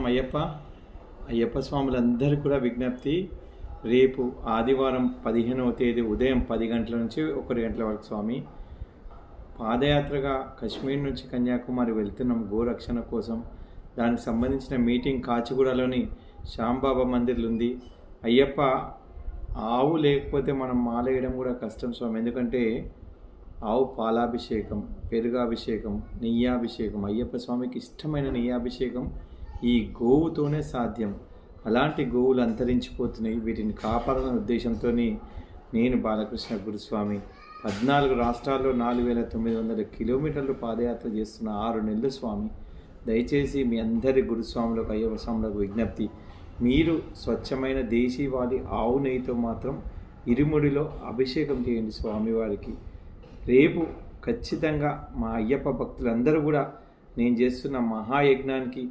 అయ్యప్ప స్వాములందరూ కూడా విజ్ఞప్తి, రేపు ఆదివారం 15వ తేదీ ఉదయం 10 గంటల నుంచి 1 గంటల వరకు స్వామి పాదయాత్రగా కాశ్మీర్ నుంచి కన్యాకుమారి వెళ్తున్నాం గోరక్షణ కోసం. దానికి సంబంధించిన మీటింగ్ కాచిగూడలోని శ్యాంబాబా మందిర్లు ఉంది. అయ్యప్ప ఆవు లేకపోతే మనం మాలేయడం కూడా కష్టం స్వామి. ఎందుకంటే ఆవు పాలాభిషేకం, పెరుగాభిషేకం, నెయ్యాభిషేకం, అయ్యప్ప స్వామికి ఇష్టమైన నెయ్యాభిషేకం ఈ గోవుతోనే సాధ్యం. అలాంటి గోవులు అంతరించిపోతున్నాయి. వీటిని కాపాడాలనే ఉద్దేశంతో నేను బాలకృష్ణ గురుస్వామి 14 రాష్ట్రాల్లో 4900 కిలోమీటర్లు పాదయాత్ర చేస్తున్న 6 నెలలు స్వామి. దయచేసి మీ అందరి గురుస్వాములకు, అయ్యప్ప స్వాములకు విజ్ఞప్తి, మీరు స్వచ్ఛమైన దేశీవాళి ఆవు నెయ్యితో మాత్రం ఇరుముడిలో అభిషేకం చేయండి స్వామివారికి. రేపు ఖచ్చితంగా మా అయ్యప్ప భక్తులందరూ కూడా నేను చేస్తున్న మహాయజ్ఞానికి